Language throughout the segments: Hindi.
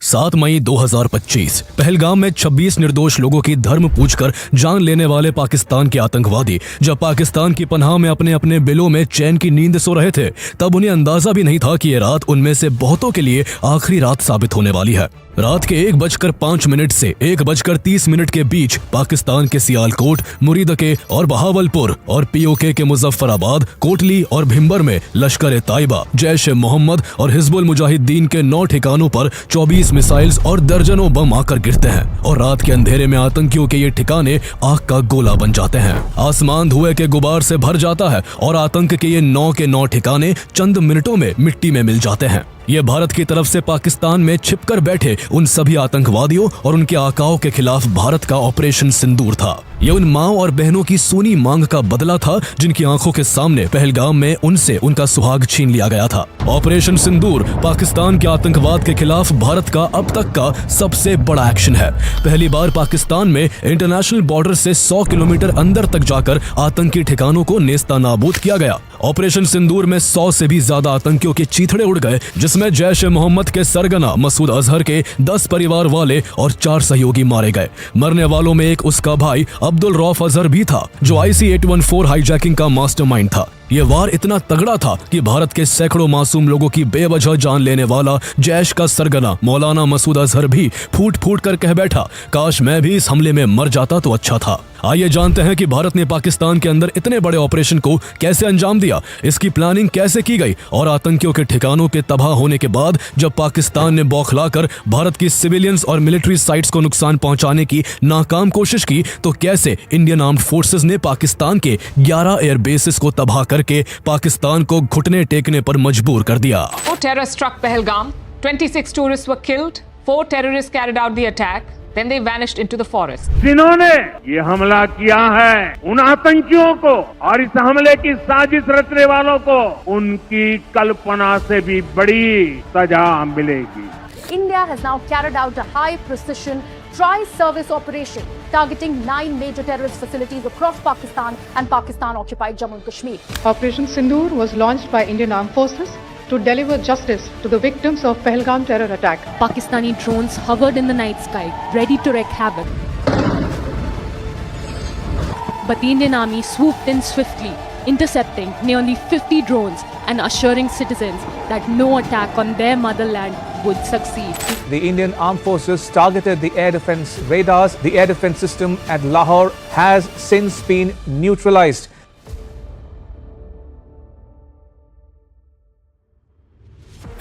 7 मई 2025 पहलगाम में 26 निर्दोष लोगों की धर्म पूछकर जान लेने वाले पाकिस्तान के आतंकवादी जब पाकिस्तान की पनाह में अपने अपने बिलों में चैन की नींद सो रहे थे, तब उन्हें अंदाजा भी नहीं था कि ये रात उनमें से बहुतों के लिए आखिरी रात साबित होने वाली है। रात के 1:05 से 1:30 के बीच पाकिस्तान के सियालकोट, मुरीदके और बहावलपुर और पीओके के मुजफ्फराबाद, कोटली और भिम्बर में लश्कर-ए-ताइबा, जैश-ए-मोहम्मद और हिजबुल मुजाहिदीन के 9 ठिकानों पर 24 मिसाइल्स और दर्जनों बम आकर गिरते हैं और रात के अंधेरे में आतंकियों के ये ठिकाने आग का गोला बन जाते हैं। आसमान धुएं के गुबार से भर जाता है और आतंक के ये 9 के 9 ठिकाने चंद मिनटों में मिट्टी में मिल जाते हैं। ये भारत की तरफ से पाकिस्तान में छिपकर बैठे उन सभी आतंकवादियों और उनके आकाओं के खिलाफ भारत का ऑपरेशन सिंदूर था। ये उन माओ और बहनों की सूनी मांग का बदला था जिनकी आंखों के सामने पहलगाम में उनसे उनका सुहाग छीन लिया गया था। ऑपरेशन सिंदूर पाकिस्तान के आतंकवाद के खिलाफ भारत का अब तक का सबसे बड़ा एक्शन है। पहली बार पाकिस्तान में इंटरनेशनल बॉर्डर से 100 किलोमीटर अंदर तक जाकर आतंकी ठिकानों को नेस्तानाबूद किया गया। ऑपरेशन सिंदूर में 100 से भी ज्यादा आतंकियों के चीथड़े उड़ गए, जिसमें जैश-ए-मोहम्मद के सरगना मसूद अजहर के 10 परिवार वाले और 4 सहयोगी मारे गए। मरने वालों में एक उसका भाई अब्दुल रऊफ अजहर भी था, जो IC-814 हाईजैकिंग का मास्टरमाइंड था। ये वार इतना तगड़ा था कि भारत के सैकड़ों मासूम लोगों की बेवजह जान लेने वाला जैश का सरगना मौलाना मसूद अजहर भी फूट फूट कर कह बैठा, काश मैं भी इस हमले में मर जाता तो अच्छा था। आइए जानते हैं कि भारत ने पाकिस्तान के अंदर इतने बड़े ऑपरेशन को कैसे अंजाम दिया, इसकी प्लानिंग कैसे की गई और आतंकियों के ठिकानों के तबाह होने के बाद जब पाकिस्तान ने बौखलाकर भारत की सिविलियंस और मिलिट्री साइट्स को नुकसान पहुंचाने की नाकाम कोशिश की, तो कैसे इंडियन आर्म्ड फोर्सेस ने पाकिस्तान के 11 एयर बेसिस को तबाह करके पाकिस्तान को घुटने टेकने पर मजबूर कर दिया। Terror struck Pahalgam. 26 tourists were killed. 4 terrorists carried out the attack. Then they vanished into the forest. जिन्होंने ये हमला किया है, उन आतंकियों को और इस हमले की साजिश रचने वालों को उनकी कल्पना से भी बड़ी सजा मिलेगी। India has now carried out a high-precision tri-service operation targeting 9 major terrorist facilities across Pakistan and Pakistan-occupied Jammu and Kashmir. Operation Sindoor was launched by Indian Armed Forces to deliver justice to the victims of Pahalgam terror attack. Pakistani drones hovered in the night sky, ready to wreak havoc. But the Indian Army swooped in swiftly, intercepting nearly 50 drones and assuring citizens that no attack on their motherland would succeed. The Indian Armed Forces targeted the air defense radars. The air defense system at Lahore has since been neutralized.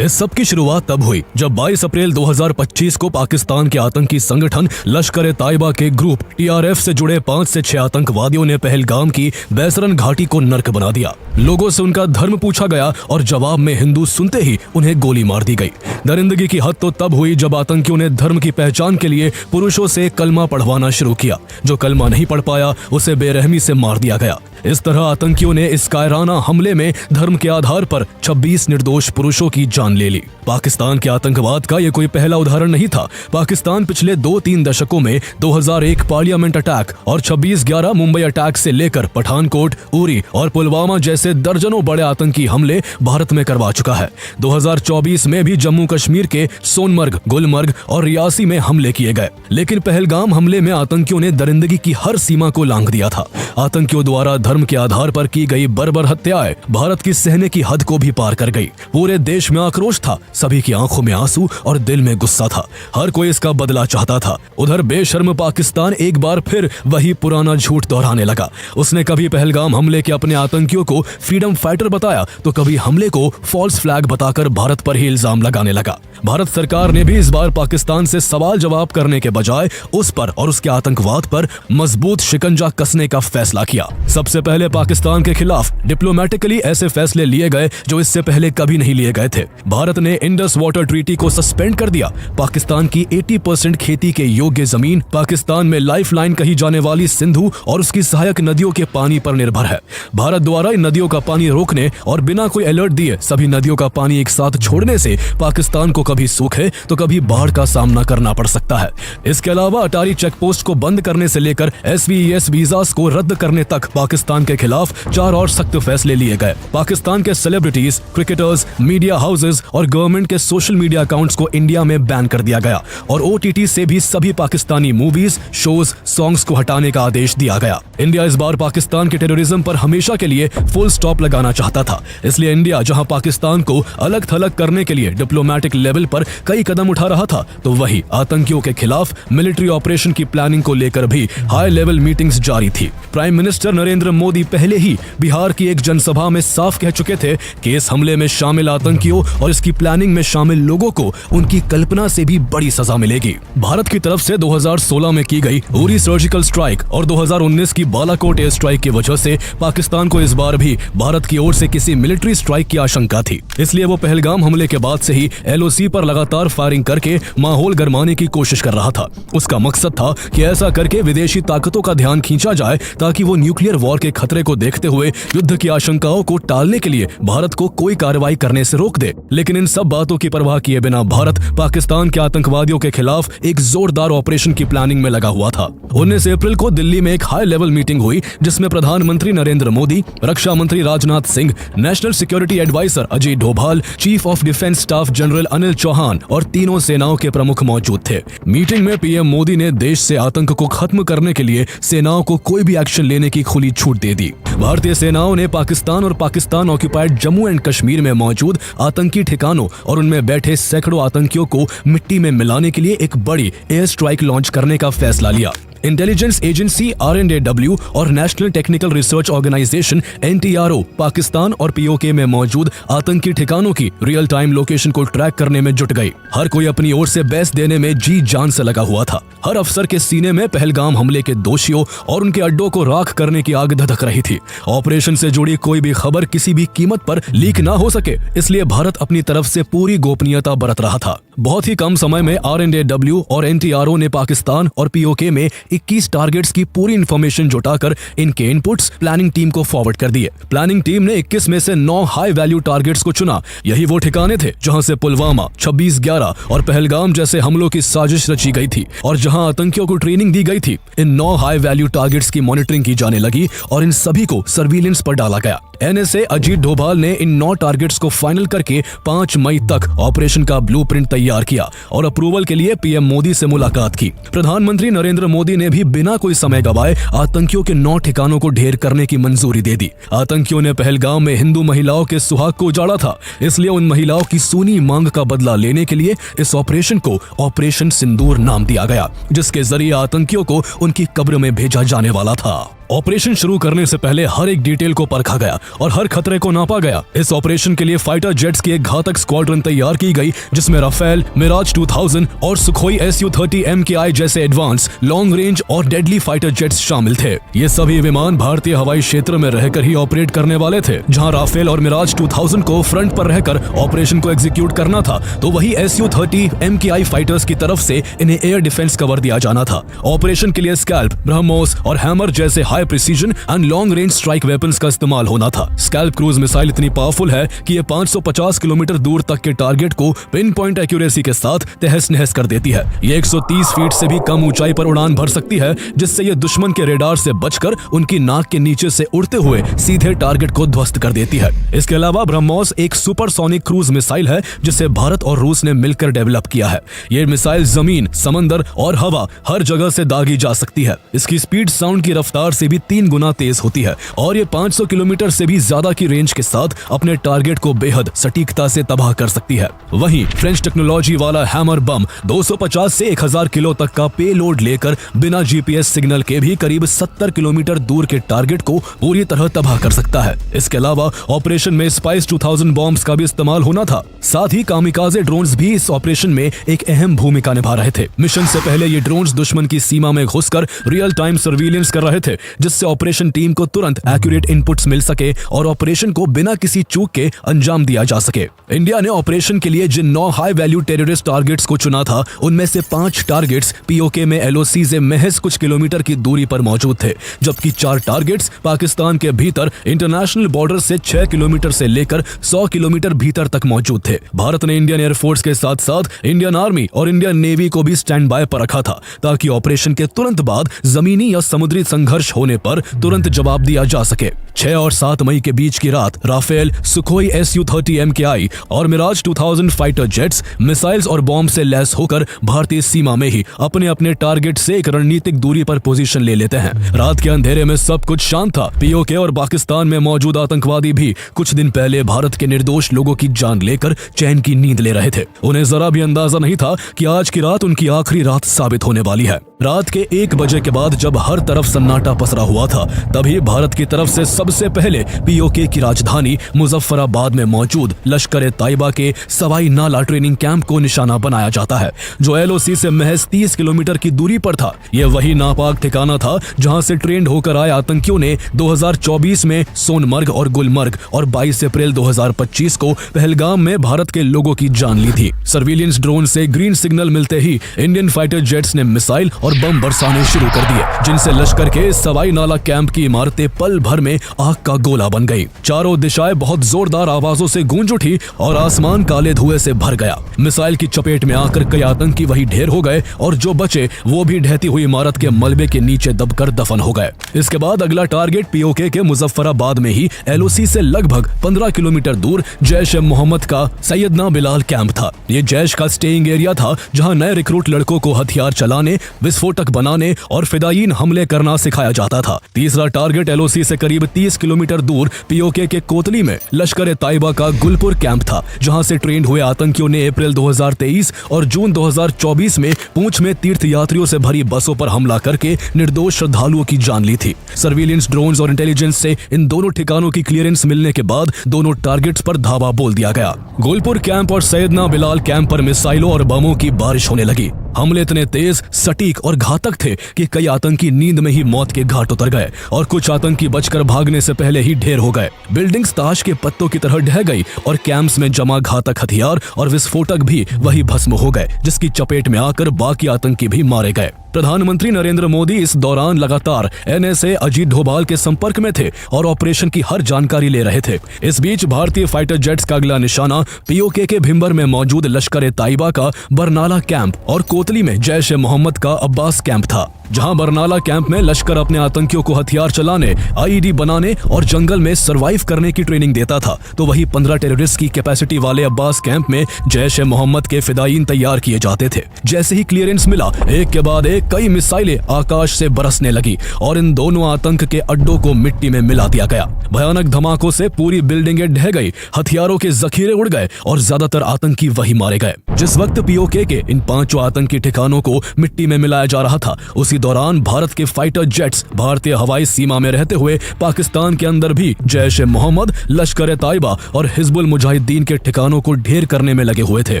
इस सब की शुरुआत तब हुई जब 22 अप्रैल 2025 को पाकिस्तान के आतंकी संगठन लश्कर-ए-ताइबा के ग्रुप TRF से जुड़े 5 से 6 आतंकवादियों ने पहलगाम की बैसरन घाटी को नर्क बना दिया। लोगों से उनका धर्म पूछा गया और जवाब में हिंदू सुनते ही उन्हें गोली मार दी गई। दरिंदगी की हद तो तब हुई जब आतंकियों ने धर्म की पहचान के लिए पुरुषों से कलमा पढ़वाना शुरू किया। जो कलमा नहीं पढ़ पाया उसे बेरहमी से मार दिया गया। इस तरह आतंकियों ने इस कायराना हमले में धर्म के आधार पर 26 निर्दोष पुरुषों की जान ले ली। पाकिस्तान के आतंकवाद का ये कोई पहला उदाहरण नहीं था। पाकिस्तान पिछले 2-3 दशकों में 2001 पार्लियामेंट अटैक और 26/11 मुंबई अटैक से लेकर पठानकोट, उरी और पुलवामा जैसे दर्जनों बड़े आतंकी हमले भारत में करवा चुका है। 2024 में भी जम्मू कश्मीर के सोनमर्ग, गुलमर्ग और रियासी में हमले किए गए, लेकिन पहलगाम हमले में आतंकियों ने दरिंदगी की हर सीमा को लांघ दिया था। आतंकियों द्वारा धर्म के आधार पर की गई बर्बर हत्याएं भारत की सहने की हद को भी पार कर गई। पूरे देश में आक्रोश था, सभी की आंखों में आंसू और दिल में गुस्सा था। हर कोई इसका बदला चाहता था। उधर बेशर्म पाकिस्तान एक बार फिर वही पुराना झूठ दोहराने लगा। उसने कभी पहलगाम हमले के अपने आतंकियों को फ्रीडम फाइटर बताया तो कभी हमले को फॉल्स फ्लैग बताकर भारत पर ही इल्जाम लगाने लगा। भारत सरकार ने भी इस बार पाकिस्तान से सवाल जवाब करने के बजाय उस पर और उसके आतंकवाद पर मजबूत शिकंजा कसने का फैसला किया। सबसे पहले पाकिस्तान के खिलाफ डिप्लोमेटिकली ऐसे फैसले लिए गए जो इससे पहले कभी नहीं लिए गए थे। भारत ने इंडस वाटर ट्रीटी को सस्पेंड कर दिया। पाकिस्तान की 80% खेती के योग्य जमीन पाकिस्तान में लाइफलाइन कही जाने वाली सिंधु और उसकी सहायक नदियों के पानी पर निर्भर है। भारत द्वारा इन नदियों का पानी रोकने और बिना कोई अलर्ट दिए सभी नदियों का पानी एक साथ छोड़ने से पाकिस्तान को कभी सूखे तो कभी बाढ़ का सामना करना पड़ सकता है। इसके अलावा अटारी चेकपोस्ट को बंद करने से लेकर SVES वीजास को रद्द करने तक पाकिस्तान के खिलाफ 4 और सख्त फैसले लिए गए। पाकिस्तान के सेलिब्रिटीज, क्रिकेटर्स, मीडिया हाउसेज और गवर्नमेंट गवर्नमेंट के सोशल मीडिया अकाउंट्स को इंडिया में बैन कर दिया गया और OTT से भी सभी पाकिस्तानी मूवीज, शोज, सॉन्ग्स को हटाने का आदेश दिया गया। इंडिया इस बार पाकिस्तान के टेररिज्म पर हमेशा के लिए फुल स्टॉप लगाना चाहता था। इसलिए इंडिया जहां पाकिस्तान को अलग थलग करने के लिए डिप्लोमेटिक लेवल पर कई कदम उठा रहा था, तो वही आतंकियों के खिलाफ मिलिट्री ऑपरेशन की प्लानिंग को लेकर भी हाई लेवल मीटिंग्स जारी थी। प्राइम मिनिस्टर नरेंद्र मोदी पहले ही बिहार की एक जनसभा में साफ कह चुके थे कि इस हमले में शामिल आतंकियों और इसकी प्लानिंग में शामिल लोगों को उनकी कल्पना से भी बड़ी सजा मिलेगी। भारत की तरफ से 2016 में की गई उरी सर्जिकल स्ट्राइक और 2019 की बालाकोट एयर स्ट्राइक की वजह से पाकिस्तान को इस बार भी भारत की ओर से किसी मिलिट्री स्ट्राइक की आशंका थी। इसलिए वो पहलगाम हमले के बाद से ही LOC पर लगातार फायरिंग करके माहौल गरमाने की कोशिश कर रहा था। उसका मकसद था कि ऐसा करके विदेशी ताकतों का ध्यान खींचा जाए ताकि वो न्यूक्लियर वॉर के खतरे को देखते हुए युद्ध की आशंकाओं को टालने के लिए भारत को कोई कार्रवाई करने से रोक दे। लेकिन इन सब बातों की परवाह किए बिना भारत पाकिस्तान के आतंकवादियों के खिलाफ एक जोरदार ऑपरेशन की प्लानिंग में लगा हुआ था। 19 अप्रैल को दिल्ली में एक हाई लेवल मीटिंग हुई जिसमें प्रधानमंत्री नरेंद्र मोदी, रक्षा मंत्री Rajnath Singh, national security adviser Ajit Doval, chief of defence staff general Anil Chauhan और तीनों सेनाओं के प्रमुख मौजूद थे। मीटिंग में PM मोदी ने देश से आतंक को खत्म करने के लिए सेनाओं को कोई भी एक्शन लेने की खुली छूट दे दी। भारतीय सेनाओं ने पाकिस्तान और पाकिस्तान ऑक्युपाइड जम्मू एंड कश्मीर में मौजूद आतंकी ठिकानों और उनमें बैठे सैकड़ों आतंकियों को मिट्टी में मिलाने के लिए एक बड़ी एयर स्ट्राइक लॉन्च करने का फैसला लिया। इंटेलिजेंस एजेंसी RNAW और national technical research organisation NTRO Pakistan और POK में मौजूद आतंकी ठिकानों की रियल टाइम लोकेशन को ट्रैक करने में जुट गई। हर कोई अपनी ओर से बेस्ट देने में जी जान से लगा हुआ था। हर अफसर के सीने में पहलगाम हमले के दोषियों और उनके अड्डों को राख करने की आग धधक रही थी। ऑपरेशन से जुड़ी कोई भी खबर किसी भी कीमत पर लीक ना हो सके, इसलिए भारत अपनी तरफ से पूरी गोपनीयता बरत रहा था। बहुत ही कम समय में RNAW और NTRO ने पाकिस्तान और POK में 21 टारगेट्स की पूरी इंफॉर्मेशन जुटाकर इनके इनपुट्स प्लानिंग टीम को फॉरवर्ड कर दिए। प्लानिंग टीम ने 21 में से 9 हाई वैल्यू टारगेट्स को चुना। यही वो ठिकाने थे जहां से पुलवामा, 26/11 और पहलगाम जैसे हमलों की साजिश रची गई थी और जहां आतंकियों को ट्रेनिंग दी गई थी। इन 9 हाई वैल्यू टारगेट्स की मॉनिटरिंग की जाने लगी और इन सभी को सर्विलेंस पर डाला गया। NSA अजीत डोभाल ने इन 9 टारगेट्स को फाइनल करके 5 मई तक ऑपरेशन का ब्लूप्रिंट तैयार किया और अप्रूवल के लिए PM मोदी से मुलाकात की। प्रधानमंत्री नरेंद्र मोदी ने भी बिना कोई समय गवाए आतंकियों के 9 ठिकानों को ढेर करने की मंजूरी दे दी। आतंकियों ने पहलगाम में हिंदू महिलाओं के सुहाग को उजाड़ा था, इसलिए उन महिलाओं की सूनी मांग का बदला लेने के लिए इस ऑपरेशन को ऑपरेशन सिंदूर नाम दिया गया, जिसके जरिए आतंकियों को उनकी कब्र में भेजा जाने वाला था। ऑपरेशन शुरू करने से पहले हर एक डिटेल को परखा गया और हर खतरे को नापा गया। इस ऑपरेशन के लिए फाइटर जेट्स की एक घातक स्क्वाड्रन तैयार की गई जिसमें राफेल, मिराज 2000 और सुखोई Su-30 MKI जैसे एडवांस, लॉन्ग रेंज और डेडली फाइटर जेट्स शामिल थे। ये सभी विमान भारतीय हवाई क्षेत्र में रहकर ही ऑपरेट करने वाले थे। जहां राफेल और मिराज 2000 को फ्रंट पर रहकर ऑपरेशन को एग्जीक्यूट करना था, तो वही Su-30 MKI फाइटर्स की तरफ से इन्हें एयर डिफेंस कवर दिया जाना था। ऑपरेशन के लिए स्कैल्प, ब्रह्मोस और हैमर जैसे high precision and long range strike weapons का इस्तेमाल होना था। स्कैल्प क्रूज मिसाइल इतनी पावरफुल है कि ये 550 किलोमीटर दूर तक के टारगेट को पिन पॉइंट एक्यूरेसी के साथ तहस नहस कर देती है। ये 130 फीट से भी कम ऊंचाई पर उड़ान भर सकती है, जिससे ये दुश्मन के रेडार से बचकर उनकी नाक के नीचे से उड़ते हुए सीधे टारगेट को ध्वस्त कर देती है। इसके अलावा ब्रह्मोस एक सुपरसोनिक क्रूज मिसाइल है जिसे भारत और रूस ने मिलकर डेवलप किया है। ये मिसाइल जमीन, समंदर और हवा हर जगह से दागी जा सकती है। इसकी स्पीड साउंड की रफ्तार से भी 3 गुना तेज होती है और ये 500 किलोमीटर से भी ज्यादा की रेंज के साथ अपने टारगेट को बेहद सटीकता से तबाह कर सकती है। वहीं फ्रेंच टेक्नोलॉजी वाला हैमर बम 250 से 1000 किलो तक का पेलोड लेकर बिना GPS सिग्नल के भी करीब 70 किलोमीटर दूर के टारगेट को पूरी तरह तबाह कर सकता है। इसके अलावा ऑपरेशन में स्पाइस 2000 बॉम्ब्स का भी इस्तेमाल होना था। साथ ही कामिकाजे ड्रोन्स भी इस ऑपरेशन में एक अहम भूमिका निभा रहे थे। मिशन से पहले ये ड्रोन्स दुश्मन की सीमा में घुसकर रियल टाइम सर्विलेंस कर रहे थे, जिससे ऑपरेशन टीम को तुरंत एक्यूरेट इनपुट्स मिल सके और ऑपरेशन को बिना किसी चूक के अंजाम दिया जा सके। इंडिया ने ऑपरेशन के लिए जिन 9 हाई वैल्यू टेररिस्ट टारगेट्स को चुना था, उनमें से 5 टारगेट्स POK में LOC से महज कुछ किलोमीटर की दूरी पर मौजूद थे, जबकि 4 टारगेट्स पाकिस्तान के भीतर इंटरनेशनल बॉर्डर से 6 किलोमीटर से लेकर 100 किलोमीटर भीतर तक मौजूद थे। भारत ने इंडियन एयरफोर्स के साथ साथ इंडियन आर्मी और इंडियन नेवी को भी स्टैंड बाय पर रखा था, ताकि ऑपरेशन के तुरंत बाद जमीनी या समुद्री संघर्ष होने होने पर तुरंत जवाब दिया जा सके। 6 और 7 मई के बीच की रात राफेल, सुखोई Su-30 MKI और मिराज 2000 फाइटर जेट्स मिसाइल्स और बॉम्ब से लैस होकर भारतीय सीमा में ही अपने अपने टारगेट से एक रणनीतिक दूरी पर पोजीशन ले लेते हैं। रात के अंधेरे में सब कुछ शांत था। पीओके और पाकिस्तान में मौजूद आतंकवादी भी कुछ दिन पहले भारत के निर्दोष लोगों की जान लेकर चैन की नींद ले रहे थे। उन्हें जरा भी अंदाजा नहीं था कि आज की रात उनकी आखिरी रात साबित होने वाली है। रात के 1 बजे के बाद जब हर तरफ सन्नाटा पसरा हुआ था, तभी भारत की तरफ से सबसे पहले पीओके की राजधानी मुजफ्फराबाद में मौजूद लश्कर-ए-तैयबा के सवाई नाला ट्रेनिंग कैंप को निशाना बनाया जाता है, जो LOC से महज 30 किलोमीटर की दूरी पर था। यह वही नापाक ठिकाना था जहां से ट्रेंड होकर आए आतंकियों ने 2024 में सोनमर्ग और गुलमर्ग और 22 अप्रैल 2025 को पहलगाम में भारत के लोगों की जान ली थी। सर्विलियंस ड्रोन से ग्रीन सिग्नल मिलते ही इंडियन फाइटर जेट्स ने मिसाइल और बम बरसाने शुरू कर दिए, जिनसे लश्कर के सवाई नाला कैंप की इमारतें पल भर में आग का गोला बन गई। चारों दिशाएं बहुत जोरदार आवाजों से गूंज उठी और आसमान काले धुएं से भर गया। मिसाइल की चपेट में आकर कई आतंकी वही ढेर हो गए और जो बचे वो भी ढहती हुई इमारत के मलबे के नीचे दबकर दफन हो गए। इसके बाद अगला टारगेट पीओके के मुजफ्फराबाद में ही LOC से लगभग 15 किलोमीटर दूर जैश-ए-मोहम्मद का सैयदना बिलाल कैंप था। ये जैश का स्टेइंग एरिया था, जहां नए रिक्रूट लड़कों को हथियार चलाने, विस्फोटक बनाने और फिदायीन हमले करना सिखाया जाता था। तीसरा टारगेट LOC से करीब 30 किलोमीटर दूर पीओके के कोतली में लश्कर-ए-तैयबा का गुलपुर कैंप था, जहां से ट्रेंड हुए आतंकियों ने अप्रैल 2023 और जून 2024 में पूंछ में तीर्थ यात्रियों से भरी बसों पर हमला करके निर्दोष श्रद्धालुओं की जान ली थी। सर्विलियंस ड्रोन्स और इंटेलिजेंस से इन दोनों ठिकानों की क्लियरेंस मिलने के बाद दोनों टारगेट्स पर धावा बोल दिया गया। गुलपुर कैंप और सैयदना बिलाल कैंप पर मिसाइलों और बमों की बारिश होने लगी। हमले इतने तेज, सटीक और घातक थे कि कई आतंकी नींद में ही मौत के घाट उतर गए और कुछ आतंकी बचकर भागने से पहले ही ढेर हो गए। बिल्डिंग्स ताश के पत्तों की तरह ढह गई और कैंप्स में जमा घातक हथियार और विस्फोटक भी वही भस्म हो गए, जिसकी चपेट में आकर बाकी आतंकी भी मारे गए। प्रधानमंत्री नरेंद्र मोदी इस दौरान लगातार NSA अजीत डोभाल के संपर्क में थे और ऑपरेशन की हर जानकारी ले रहे थे। इस बीच भारतीय फाइटर जेट्स का अगला निशाना पीओके के भिंबर में मौजूद लश्कर-ए-तैयबा का बरनाला कैंप और कोतली में जैश-ए-मोहम्मद का अब्बास कैंप था। जहां बरनाला कैंप में लश्कर अपने आतंकियों को हथियार चलाने, IED बनाने और जंगल में सर्वाइव करने की ट्रेनिंग देता था, तो वही 15 टेररिस्ट की कैपेसिटी वाले अब्बास कैंप में जैश-ए-मोहम्मद के फिदायीन तैयार किए जाते थे। जैसे ही क्लियरेंस मिला, एक के बाद एक कई मिसाइलें आकाश से बरसने लगी और इन दोनों आतंक के अड्डों को मिट्टी में मिला दिया गया। भयानक धमाकों से पूरी बिल्डिंगें ढह गई, हथियारों के जखीरे उड़ गए और ज्यादातर आतंकी वही मारे गए। जिस वक्त पीओके के इन 5 आतंकी ठिकानों को मिट्टी में मिलाया जा रहा था, उसी दौरान भारत के फाइटर जेट्स भारतीय हवाई सीमा में रहते हुए पाकिस्तान के अंदर भी जैश-ए-मोहम्मद, लश्कर-ए-तैयबा और हिजबुल मुजाहिदीन के ठिकानों को ढेर करने में लगे हुए थे।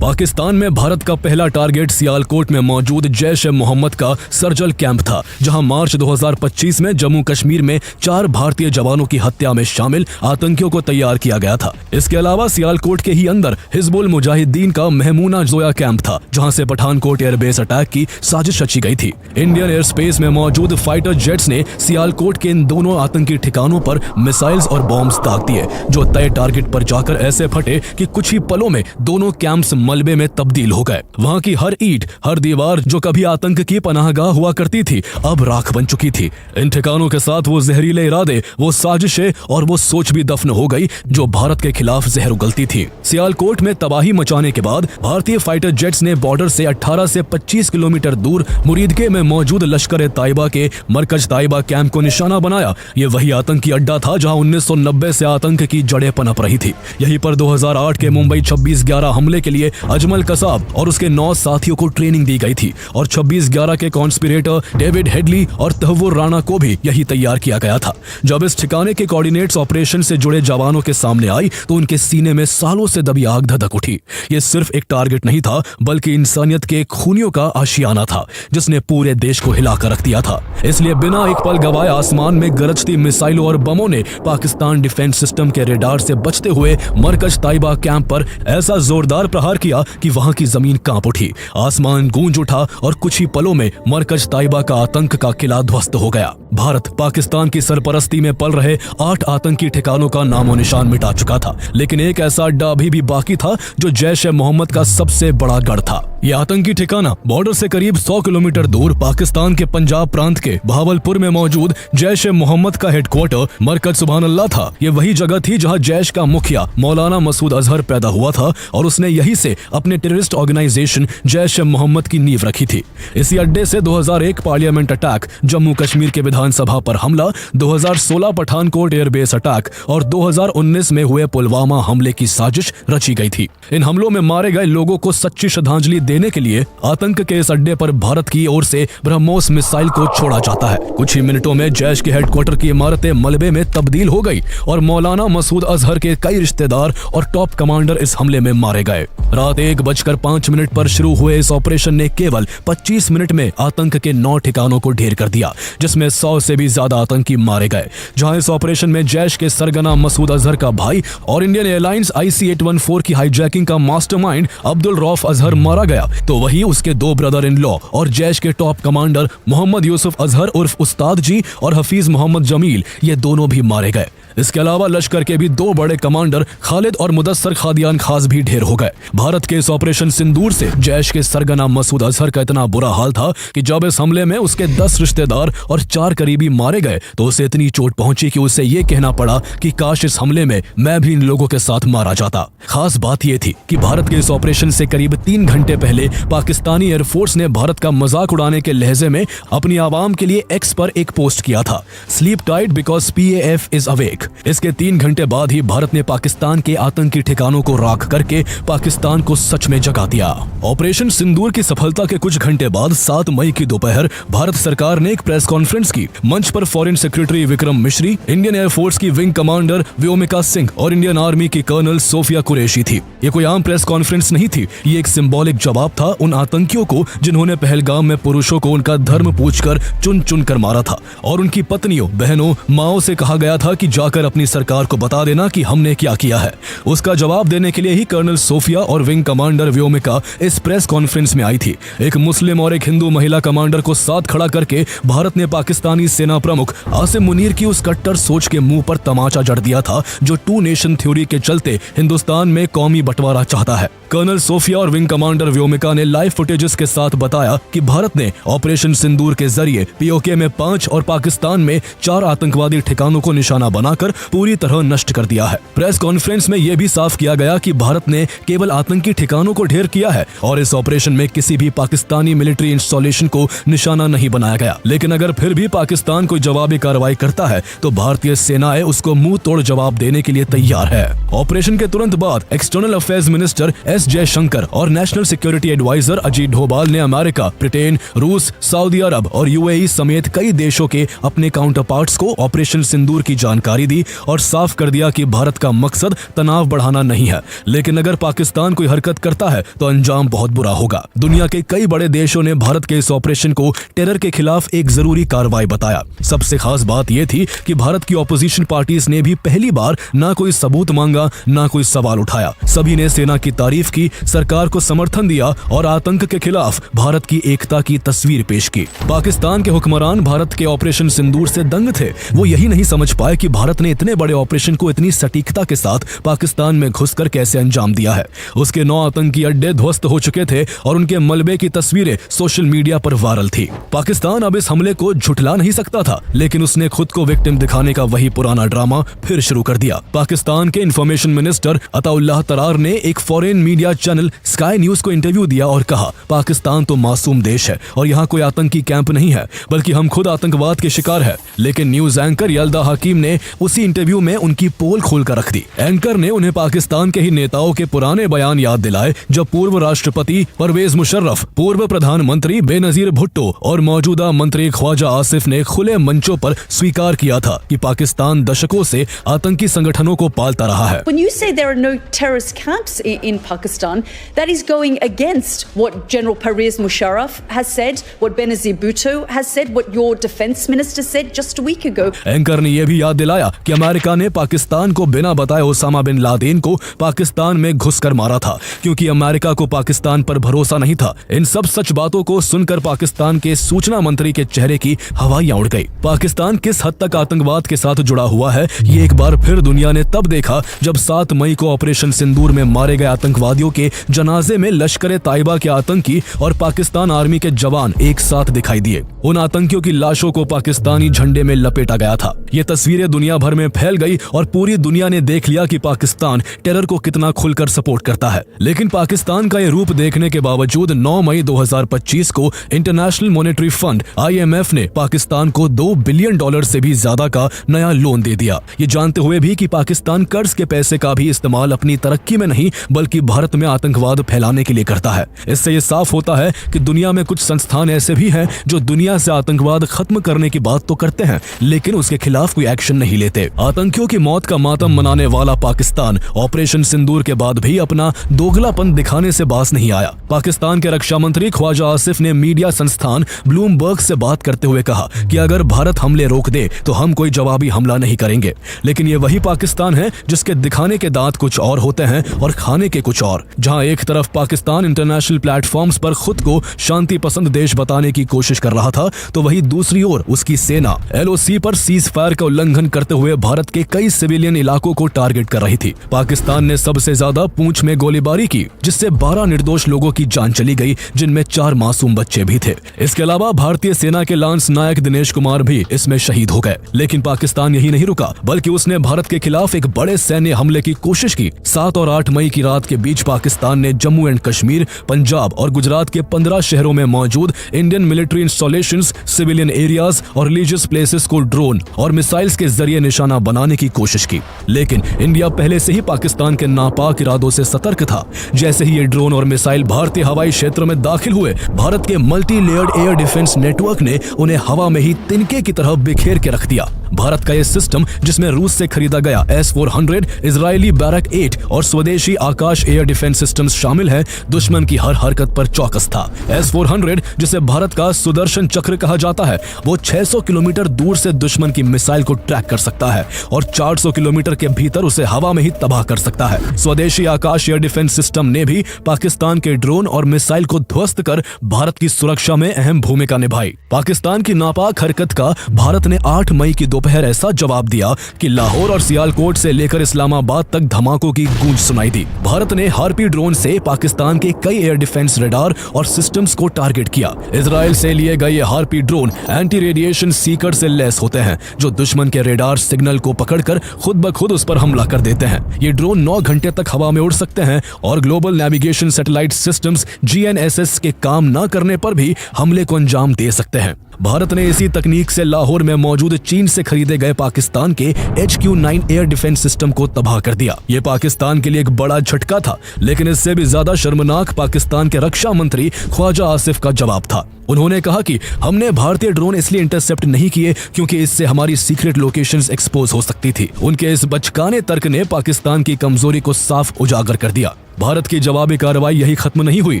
पाकिस्तान में भारत का पहला टारगेट सियालकोट में मौजूद जैश-ए-मोहम्मद का सरजल कैंप था, जहां मार्च 2025 में जम्मू कश्मीर में 4 भारतीय जवानों की हत्या में शामिल आतंकियों को तैयार किया गया था। इसके अलावा सियालकोट के ही अंदर हिजबुल मुजाहिदीन का महमूना जोया कैंप था, जहां से पठानकोट एयरबेस अटैक की साजिश रची गई थी। इंडियन एयर स्पेस में मौजूद फाइटर जेट्स ने सियालकोट के इन दोनों आतंकी ठिकानों पर मिसाइल्स और बॉम्ब्स दाग दिए, जो तय टारगेट पर जाकर ऐसे फटे कि कुछ ही पलों में दोनों कैंप्स मलबे में तब्दील हो गए। वहां की हर ईंट, हर दीवार जो कभी आतंक की पनाहगाह हुआ करती थी, अब राख बन चुकी थी। इन ठिकानों के साथ वो जहरीले इरादे, वो साजिशें और वो सोच भी दफन हो गई जो भारत के खिलाफ जहर उगलती थी। सियालकोट में तबाही मचाने के बाद भारतीय फाइटर जेट्स ने बॉर्डर से 18 से 25 किलोमीटर दूर मुरीदके में मौजूद लश्कर-ए-तैयबा के मरकज तैयबा कैंप को निशाना बनाया। ये वही आतंकी अड्डा था जहां 1990 से आतंक की जड़ें पनप रही थी। यहीं पर 2008 के मुंबई 26/11 हमले के लिए अजमल कसाब और उसके 9 साथियों को ट्रेनिंग दी गई थी और 26/11 के कॉन्स्पिरेटर डेविड हेडली और तहव्वुर राणा को भी यही तैयार किया गया था। जब इस ठिकाने के कोऑर्डिनेट्स ऑपरेशन से जुड़े जवानों के सामने आई तो उनके सीने में सालों से दबी आग धधक उठी। ये सिर्फ एक टारगेट नहीं था, बल्कि इंसानियत के खूनियों का आशियाना था, जिसने पूरे देश को हिलाकर रख दिया था। इसलिए बिना एक पल गवाए आसमान में गरजती मिसाइलों और बमों ने पाकिस्तान डिफेंस सिस्टम के रेडार से बचते हुए मरकज तैयबा कैंप पर ऐसा जोरदार प्रहार किया कि वहां की जमीन कांप उठी, आसमान गूंज उठा और कुछ ही पलों में मरकज ताइबा का आतंक का किला ध्वस्त हो गया। भारत पाकिस्तान की सरपरस्ती में पल रहे 8 आतंकी ठिकानों का नामो निशान मिटा चुका था, लेकिन एक ऐसा अड्डा अभी भी बाकी था जो जैश-ए-मोहम्मद का सबसे बड़ा गढ़ था। यह आतंकी ठिकाना बॉर्डर से करीब 100 किलोमीटर दूर पाकिस्तान के पंजाब प्रांत के बहावलपुर में मौजूद जैश-ए-मोहम्मद का हेडक्वार्टर मरकज सुबहानअल्लाह था। ये वही जगह थी जहां जैश का मुखिया मौलाना मसूद अजहर पैदा हुआ था और उसने यहीं से अपने टेररिस्ट ऑर्गेनाइजेशन जैश-ए-मोहम्मद की नींव रखी थी। इसी अड्डे से 2001 पार्लियामेंट अटैक, जम्मू कश्मीर के विधानसभा पर हमला, 2016 पठानकोट एयरबेस अटैक और 2019 में हुए पुलवामा हमले की साजिश रची गई थी। इन हमलों में मारे गए लोगों को सच्ची श्रद्धांजलि देने के लिए आतंक के इस अड्डे पर भारत की ओर से ब्रह्मोस मिसाइल को छोड़ा जाता है। कुछ ही मिनटों में जैश के हेडक्वार्टर की इमारतें मलबे में तब्दील हो गई और मौलाना मसूद अजहर के कई रिश्तेदार और टॉप कमांडर इस हमले में मारे गए। रात 1:05 पर शुरू हुए इस ऑपरेशन ने केवल 25 मिनट में आतंक के 9 ठिकानों को ढेर कर दिया, जिसमें 100 से भी ज्यादा आतंकी मारे गए। जहां इस ऑपरेशन में जैश के सरगना मसूद अजहर का भाई और इंडियन एयरलाइंस IC-814 की हाईजैकिंग का मास्टरमाइंड अब्दुल रऊफ अजहर मारा गया, तो वहीं उसके 2 ब्रदर इन लॉ और जैश के टॉप कमांडर मोहम्मद यूसुफ अजहर उर्फ उस्ताद जी और हफीज मोहम्मद जमील, ये दोनों भी मारे गए। इसके अलावा लश्कर के भी 2 बड़े कमांडर खालिद और मुदस्सर खादियान खास भी ढेर हो गए। भारत के इस ऑपरेशन सिंदूर से जैश के सरगना मसूद अजहर का इतना बुरा हाल था कि जब इस हमले में उसके 10 रिश्तेदार और 4 करीबी मारे गए तो उसे इतनी चोट पहुंची कि उसे ये कहना पड़ा कि काश इस हमले में मैं भी इन लोगों के साथ मारा जाता। खास बात ये थी कि भारत के इस ऑपरेशन से करीब 3 घंटे पहले पाकिस्तानी एयरफोर्स ने भारत का मजाक उड़ाने के लहजे में अपनी आवाम के लिए एक्स पर एक पोस्ट किया था, sleep tight because PAF is awake. इसके 3 घंटे बाद ही भारत ने पाकिस्तान के आतंकी ठिकानों को राख करके पाकिस्तान को सच में जगा दिया। ऑपरेशन सिंदूर की सफलता के कुछ घंटे बाद 7 मई की दोपहर भारत सरकार ने एक प्रेस कॉन्फ्रेंस की। मंच पर फॉरेन सेक्रेटरी विक्रम मिश्री, इंडियन एयरफोर्स की विंग कमांडर व्योमिका सिंह और इंडियन आर्मी की कर्नल सोफिया कुरैशी थी। ये कोई आम प्रेस कॉन्फ्रेंस नहीं थी, ये एक सिंबॉलिक जवाब था उन आतंकियों को जिन्होंने पहलगाम में पुरुषों को उनका धर्म पूछकर चुन चुन कर मारा था और उनकी पत्नियों, बहनों, माओ से कहा गया था कि जाकर अपनी सरकार को बता देना कि हमने क्या किया है। उसका जवाब देने के लिए ही कर्नल सोफिया और विंग कमांडर व्योमिका इस प्रेस कॉन्फ्रेंस में आई थी। एक मुस्लिम और एक हिंदू महिला कमांडर को साथ खड़ा करके भारत ने पाकिस्तानी सेना प्रमुख आसिम मुनीर की उस कट्टर सोच के मुंह पर तमाचा जड़ दिया था जो 2 नेशन थ्योरी के चलते हिंदुस्तान में कौमी बंटवारा चाहता है। कर्नल सोफिया और विंग कमांडर व्योमिका ने लाइव फुटेजेस के साथ बताया कि भारत ने ऑपरेशन सिंदूर के जरिए POK में 5 और पाकिस्तान में 4 आतंकवादी ठिकानों को निशाना बनाकर पूरी तरह नष्ट कर दिया है। प्रेस कॉन्फ्रेंस में यह भी साफ किया गया कि भारत ने केवल आतंकी ठिकानों को ढेर किया है और इस ऑपरेशन में किसी भी पाकिस्तानी मिलिट्री इंस्टॉलेशन को निशाना नहीं बनाया गया। लेकिन अगर फिर भी पाकिस्तान कोई जवाबी कार्रवाई करता है तो भारतीय सेनाएं उसको मुंह तोड़ जवाब देने के लिए तैयार है। ऑपरेशन के तुरंत बाद external affairs minister S Jaishankar और national security adviser Ajit Doval ने अमेरिका, ब्रिटेन, रूस, सऊदी अरब और UAE समेत कई देशों के अपने काउंटर पार्ट्स को ऑपरेशन सिंदूर की जानकारी दी और साफ कर दिया कि भारत का मकसद तनाव बढ़ाना नहीं है, लेकिन अगर पाकिस्तान कोई हरकत करता है तो अंजाम बहुत बुरा होगा। दुनिया के कई बड़े देशों ने भारत के इस ऑपरेशन को टेरर के खिलाफ एक जरूरी कार्रवाई बताया। सबसे खास बात यह थी कि भारत की ऑपोजिशन पार्टीज ने भी पहली बार ना कोई सबूत मांगा, ना कोई सवाल उठाया। सभी ने सेना की तारीफ की, सरकार को समर्थन दिया और आतंक के खिलाफ भारत की एकता की तस्वीर पेश की। पाकिस्तान के हुक्मरान भारत के ऑपरेशन सिंदूर से दंग थे। वो यही नहीं समझ पाए कि भारत ने इतने बड़े ऑपरेशन को इतनी सटीकता के साथ पाकिस्तान में घुसकर कैसे अंजाम दिया है। उसके 9 आतंकी अड्डे ध्वस्त हो चुके थे और उनके मलबे की तस्वीरें सोशल मीडिया पर वायरल थी। पाकिस्तान अब इस हमले को झुठला नहीं सकता था, लेकिन उसने खुद को विक्टिम दिखाने का वही पुराना ड्रामा फिर शुरू कर दिया। पाकिस्तान के इंफॉर्मेशन मिनिस्टर अताउल्लाह तरार ने एक foreign media channel sky news को इंटरव्यू दिया और कहा, पाकिस्तान तो मासूम देश है और यहाँ कोई आतंकी कैंप नहीं है, बल्कि हम खुद आतंकवाद के शिकार है। लेकिन न्यूज एंकर यल्दा हकीम ने उसी इंटरव्यू में उनकी पोल खोल कर रख दी। एंकर ने उन्हें पाकिस्तान के ही नेताओं के पुराने बयान याद दिलाए जब पूर्व राष्ट्रपति परवेज मुशर्रफ, पूर्व प्रधानमंत्री बेनजीर भुट्टो और मौजूदा मंत्री ख्वाजा आसिफ ने खुले मंचों पर स्वीकार किया था कि पाकिस्तान दशकों से आतंकी संगठनों को पालता रहा है। When you say there are no terrorist camps in Pakistan, that is going against what General Pervez Musharraf has said, what Benazir Bhutto has said, what your defense minister said just a week ago. Anchor ने यह भी याद दिलाया कि अमेरिका ने पाकिस्तान को बिना बताए ओसामा बिन लादेन को पाकिस्तान में घुसकर मारा था, क्योंकि अमेरिका को पाकिस्तान पर भरोसा नहीं था। इन सब सच बातों को सुनकर पाकिस्तान के सूचना मंत्री के चेहरे की हवाइयां उड़ गई। पाकिस्तान किस हद तक आतंकवाद के साथ जुड़ा हुआ है, ये एक बार फिर दुनिया ने तब देखा जब 7 मई को ऑपरेशन सिंदूर में मारे गए आतंकवादियों के जनाजे में लश्कर ताइबा के आतंकी और पाकिस्तान आर्मी के जवान एक साथ दिखाई दिए। उन आतंकियों की लाशों को पाकिस्तानी झंडे में लपेटा गया था। ये तस्वीरें दुनिया भर में फैल गई और पूरी दुनिया ने देख लिया कि पाकिस्तान टेरर को कितना खुलकर सपोर्ट करता है। लेकिन पाकिस्तान का ये रूप देखने के बावजूद 9 मई 2025 को इंटरनेशनल मॉनेटरी फंड IMF ने पाकिस्तान को $2 बिलियन से भी ज्यादा का नया लोन दे दिया, ये जानते हुए भी कि पाकिस्तान कर्ज के पैसे का भी इस्तेमाल अपनी तरक्की में नहीं बल्कि भारत में आतंकवाद फैलाने के लिए करता है। इससे ये साफ होता है कि दुनिया में कुछ संस्थान ऐसे भी हैं जो दुनिया से आतंकवाद खत्म करने की बात तो करते हैं लेकिन उसके खिलाफ कोई एक्शन नहीं लेते। आतंकियों की मौत का मातम मनाने वाला पाकिस्तान ऑपरेशन सिंदूर के बाद भी अपना दोगलापन दिखाने से बाज नहीं आया। पाकिस्तान के रक्षा मंत्री ख्वाजा आसिफ ने मीडिया संस्थान ब्लूमबर्ग से बात करते हुए कहा कि अगर भारत हमले रोक दे तो हम कोई जवाबी हमला नहीं करेंगे। लेकिन ये वही पाकिस्तान है जिसके दिखाने के दांत कुछ और होते हैं और खाने के कुछ और। जहां एक तरफ पाकिस्तान इंटरनेशनल प्लेटफॉर्म्स पर खुद को शांति पसंद देश बताने की कोशिश कर रहा था, तो वही दूसरी ओर उसकी सेना LOC पर सीज फायर का उल्लंघन करते हुए भारत के कई सिविलियन इलाकों को टारगेट कर रही थी। पाकिस्तान ने सबसे ज्यादा पूंछ में गोलीबारी की, जिससे 12 निर्दोष लोगों की जान चली गई, जिनमें 4 मासूम बच्चे भी थे। इसके अलावा भारतीय सेना के लांस नायक दिनेश कुमार भी इसमें शहीद हो गए। लेकिन पाकिस्तान यही नहीं रुका, बल्कि उसने भारत के खिलाफ एक बड़े सैन्य हमले की कोशिश की। 7 और 8 मई की रात के बीच पाकिस्तान ने जम्मू एंड कश्मीर, पंजाब और गुजरात के 15 शहरों में मौजूद Indian military installations, civilian areas और रिलीजियस प्लेसेस को ड्रोन और मिसाइल्स के जरिए निशाना बनाने की कोशिश की। लेकिन इंडिया पहले से ही पाकिस्तान के नापाक इरादों से सतर्क था। जैसे ही ये ड्रोन और मिसाइल भारतीय हवाई क्षेत्र में दाखिल हुए, भारत के multi layered air defence network ने उन्हें हवा में ही तिनके की तरह बिखेर के रख दिया। भारत का यह सिस्टम, जिसमें रूस से खरीदा गया S-400, इजरायली बैरक 8 और स्वदेशी आकाश एयर डिफेंस सिस्टम्स शामिल है, दुश्मन की हर हरकत पर चौकस था। S-400, जिसे भारत का सुदर्शन चक्र कहा जाता है, वो 600 किलोमीटर दूर से दुश्मन की मिसाइल को ट्रैक कर सकता है और 400 किलोमीटर के भीतर उसे हवा में ही तबाह कर सकता है। स्वदेशी आकाश एयर डिफेंस सिस्टम ने भी पाकिस्तान के ड्रोन और मिसाइल को ध्वस्त कर भारत की सुरक्षा में अहम भूमिका निभाई। पाकिस्तान की नापाक हरकत का भारत ने 8 मई की दोपहर ऐसा जवाब दिया कि लाहौर और सियालकोट से लेकर इस्लामाबाद तक धमाकों की गूंज सुनाई दी। भारत ने हार्पी ड्रोन से पाकिस्तान के कई एयर डिफेंस रडार और सिस्टम्स को टारगेट किया। इजराइल से लिए गए harpy drone anti radiation Sikar से लैस होते हैं, जो दुश्मन के रेडार सिग्नल को पकड़कर खुद ब खुद उस पर हमला कर देते हैं। ये ड्रोन 9 घंटे तक हवा में उड़ सकते हैं और global navigation satellite systems GNSS के काम न करने पर भी हमले को अंजाम दे सकते हैं। भारत ने इसी तकनीक से लाहौर में मौजूद चीन से खरीदे गए पाकिस्तान के HQ-9 एयर डिफेंस सिस्टम को तबाह कर दिया। ये पाकिस्तान के लिए एक बड़ा झटका था, लेकिन इससे भी ज्यादा शर्मनाक पाकिस्तान के रक्षा मंत्री ख्वाजा आसिफ का जवाब था। उन्होंने कहा कि हमने भारतीय ड्रोन इसलिए इंटरसेप्ट नहीं किए क्योंकि इससे हमारी सीक्रेट लोकेशंस एक्सपोज हो सकती थी। उनके इस बचकाने तर्क ने पाकिस्तान की कमजोरी को साफ उजागर कर दिया। भारत की जवाबी कार्रवाई यही खत्म नहीं हुई।